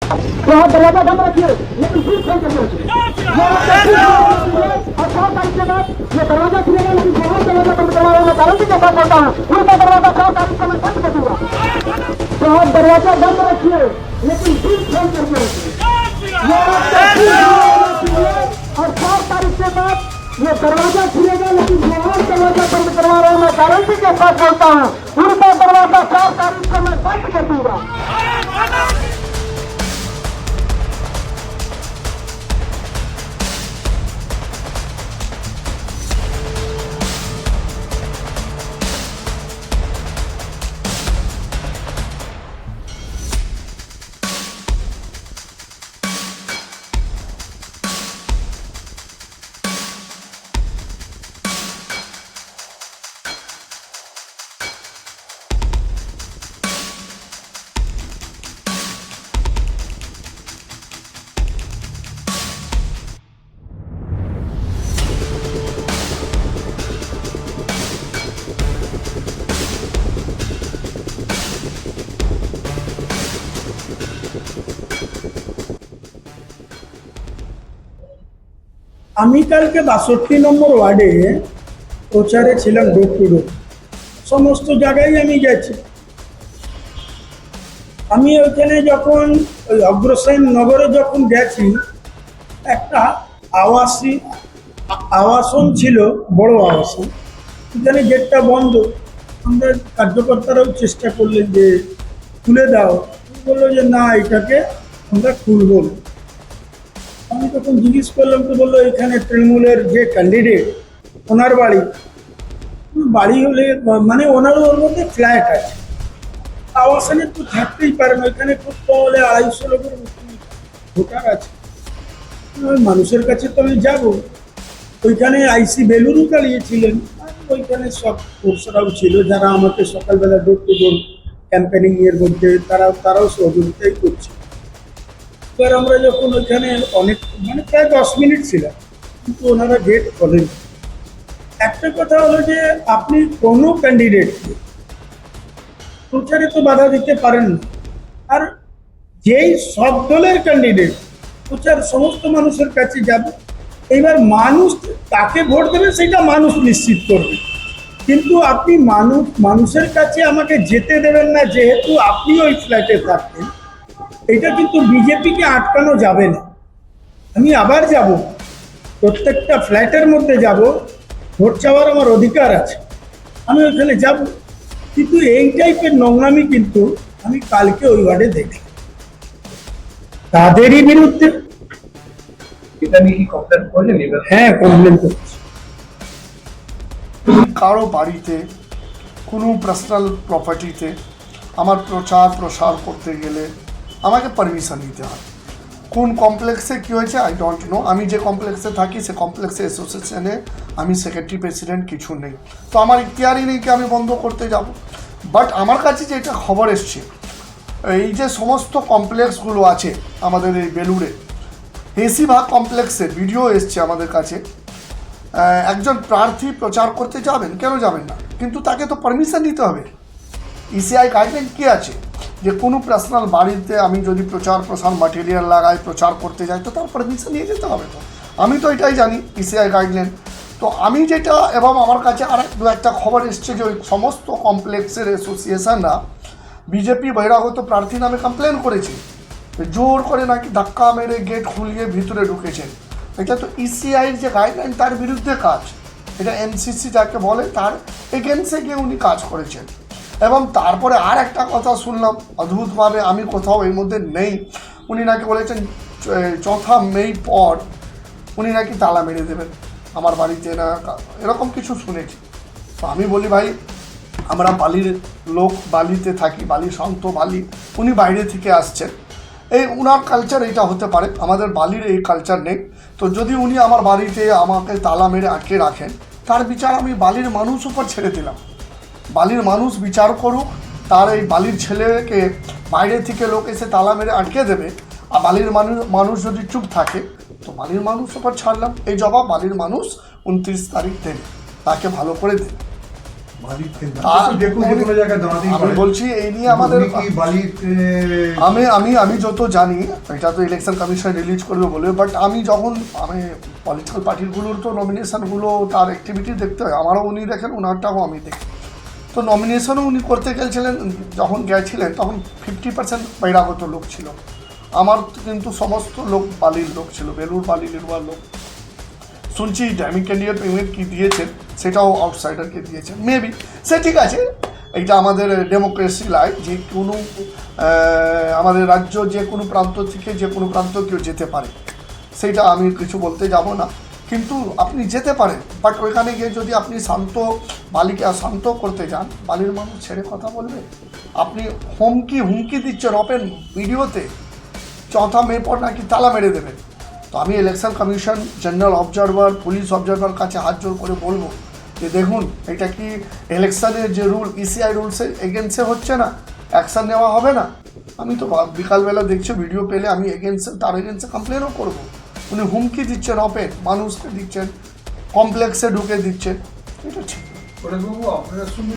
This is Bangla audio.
तो आप दरवाजा बंद रखिए, लेकिन फिर खोल कर रखिए। और 4 तारीख के बाद ये दरवाजा खुलेगा, लेकिन बहुत दरवाजा बंद करवाया, मैं गारंटी के साथ बोलता हूँ, उनका दरवाजा 4 तारीख को मैं बंद कर दूंगा। तो आप दरवाजा बंद रखिए, लेकिन फिर खोल कर रखिए। और 4 तारीख के बाद ये दरवाजा खुलेगा, लेकिन बहुत दरवाजा बंद करवा रहा हूँ, मैं गारंटी के साथ बोलता हूँ, उनका दरवाजा 4 तारीख को मैं बंद कर दूंगा। আমি কালকে 62 নম্বর ওয়ার্ডে প্রচারে ছিলাম, ডোর টু ডোর সমস্ত জায়গায় আমি গেছি। আমি ওইখানে যখন ওই অগ্রসেন নগরে যখন গেছি, একটা আবাসন ছিল, বড় আবাসন, এখানে গেটটা বন্ধ। আমরা কার্যকর্তারাও চেষ্টা করলেন যে খুলে দাও, বললো যে না, এটাকে আমরা খুলব না। আমি তখন জিজ্ঞেস করলাম, তো বললো এখানে তৃণমূলের যে ক্যান্ডিডেট, ওনার বাড়ি হলে মানে ওনারও ওর মধ্যে ফ্ল্যাট আছে, আবাসনে তো থাকতেই পারে না, ওইখানে খুব কম হলে 250 লোকের ভোটার আছে। মানুষের কাছে তো আমি যাবো। ওইখানে আইসি বেলুরও দাঁড়িয়েছিলেন, আর ওইখানে সব ফোর্সরাও ছিল, যারা আমাকে সকালবেলা ডোর টু ডোর ক্যাম্পেনিং এর মধ্যে তারাও সহযোগিতাই করছে। এবার আমরা যখন ওইখানে অনেক মানে প্রায় 10 মিনিট ছিলাম, কিন্তু ওনারা গেট খোলেন। একটা কথা হলো যে আপনি কোনো ক্যান্ডিডেটকে প্রচারে তো বাধা দিতে পারেন না, আর যেই সব দলের ক্যান্ডিডেট প্রচার সমস্ত মানুষের কাছে যাবে, এইবার মানুষ তাকে ভোট দেবে সেটা মানুষ নিশ্চিত করবে, কিন্তু আপনি মানুষের কাছে আমাকে যেতে দেবেন না, যেহেতু আপনি ওই ফ্ল্যাটে থাকতেন। এটা কিন্তু বিজেপিকে আটকানো যাবে না। আমি আবার যাব, প্রত্যেকটা ফ্ল্যাটের মধ্যে যাব, ভোট চাওয়ার আমার অধিকার আছে, আমি ওখানে যাব। কিন্তু এই টাইপের নোংরামি কিন্তু আমি কালকে ওই ওয়ার্ডে দেখি, তাদেরই বিরুদ্ধে। এটা নিয়ে কি কমপ্লেন করলেন? হ্যাঁ, কমপ্লেন করছি। কারো বাড়িতে কোনো পার্সোনাল প্রপার্টিতে আমার প্রসার করতে গেলে আমাকে পারমিশন নিতে হয়। কোন কমপ্লেক্সে কী হয়েছে আই ডোন্ট নো। আমি যে কমপ্লেক্সে থাকি সে কমপ্লেক্সে অ্যাসোসিয়েশনে আমি সেক্রেটারি প্রেসিডেন্ট, কিছু নেই, তো আমার ইখতিয়ারই নেই কি আমি বন্ধ করতে যাব। বাট আমার কাছে যেটা খবর এসছে, এই যে সমস্ত কমপ্লেক্সগুলো আছে আমাদের এই বেলুড়ে, বেশিরভাগ কমপ্লেক্সে ভিডিও এসছে আমাদের কাছে। একজন প্রার্থী প্রচার করতে যাবেন, কেন যাবেন না, কিন্তু তাকে তো পারমিশন নিতে হবে। ইসিআই গাইডলাইন কী আছে যে কোনো পার্সোনাল বাড়িতে আমি যদি প্রসার ম্যাটেরিয়াল লাগাই, প্রচার করতে যাই, তো তার পারমিশন নিয়ে যেতে হবে। তো আমি তো এটাই জানি ইসিআই গাইডলাইন। তো আমি যেটা, এবং আমার কাছে আর একটা খবর এসছে যে ওই সমস্ত কমপ্লেক্সের অ্যাসোসিয়েশনরা বিজেপি বহিরাগত প্রার্থী নামে কমপ্লেন করেছে, জোর করে নাকি ধাক্কা মেরে গেট খুলিয়ে ভিতরে ঢুকেছেন। এটা তো ইসিআইয়ের যে গাইডলাইন তার বিরুদ্ধে কাজ, এটা এমসিসি যাকে বলে তার এগেন্সে গিয়ে উনি কাজ করেছেন। এবং তারপরে আর একটা কথা শুনলাম অদ্ভুতভাবে, আমি কোথাও এর মধ্যে নেই, উনি নাকি বলেছেন 4 মে পর উনি নাকি তালা মেরে দেবেন আমার বাড়িতে, না এরকম কিছু শুনেছি। তো আমি বলি ভাই, আমরা বালির লোক, বালিতে থাকি, বালি সন্ত বালি, উনি বাইরে থেকে আসছেন, এই উনার কালচার এইটা হতে পারে, আমাদের বালির এই কালচার নেই। তো যদি উনি আমার বাড়িতে আমাকে তালা মেরে আটকে রাখেন, তার বিচার আমি বালির মানুষ উপর ছেড়ে দিলাম। বালির মানুষ বিচার করুক, তার এই বালির ছেলেকে বাইরে থেকে লোক এসে তালা মেরে আটকে দেবে, আর বালির মানুষ যদি চুপ থাকে, তো বালির মানুষ উপর ছাড়লাম। এই জবাব বালির মানুষ 29 তারিখ দেবে, তাকে ভালো করে দেবে। বালির কেন্দ্র তা- দেখুন যে কোনো জায়গায় দাঁড়াতেই আমি পারে। বলছি এই নিয়ে আমাদের উনি কি বালির আমি যত জানি এটা তো ইলেকশন কমিশন রিলিজ করবে বলে, বাট আমি পলিটিক্যাল পার্টিগুলোর তো নমিনেশনগুলো তার অ্যাক্টিভিটি দেখতে হয়, আমারও উনি দেখেন, ওনারটাও আমি দেখি। তো নমিনেশনও উনি করতে গেছিলেন, যখন গেছিলেন তখন 50% বহিরাগত লোক ছিল। আমার কিন্তু সমস্ত লোক বালির লোক ছিল, বেলুর বালি লিরুয়ার লোক। শুনছি ড্যামিং ক্যান্ডিডেট পেমেন্ট কি দিয়েছেন সেটাও আউটসাইডারকে দিয়েছেন, মেবি সে ঠিক আছে। এইটা আমাদের ডেমোক্রেসি লাই, যে কোনো আমাদের রাজ্য যে কোনো প্রান্ত থেকে যে কোনো প্রান্ত কেউ যেতে পারে, সেইটা আমি কিছু বলতে যাব না, কিন্তু আপনি যেতে পারেন। বাট ওইখানে গিয়ে যদি আপনি বালিকে শান্ত করতে যান, বালির মানুষ ছেড়ে কথা বলবে? আপনি হুমকি দিচ্ছেন ওপেন ভিডিওতে, 4 মে পর নাকি তালা মেরে দেবেন। তো আমি election commission, general observer, police observer কাছে হাত জোর করে বলবো যে দেখুন, এটা কি ইলেকশনের যে রুল ইসিআই রুলসের এগেনস্টে হচ্ছে না? অ্যাকশান নেওয়া হবে না? আমি তো বিকালবেলা দেখছি ভিডিও পেলে আমি তার এগেনস্টে কমপ্লেনও করবো। উনি হুমকি দিচ্ছেন ওপেন, মানুষকে দিচ্ছেন, কমপ্লেক্সে ঢুকে দিচ্ছেন, এটা ঠিক না। বাবু আপনারা শুনুন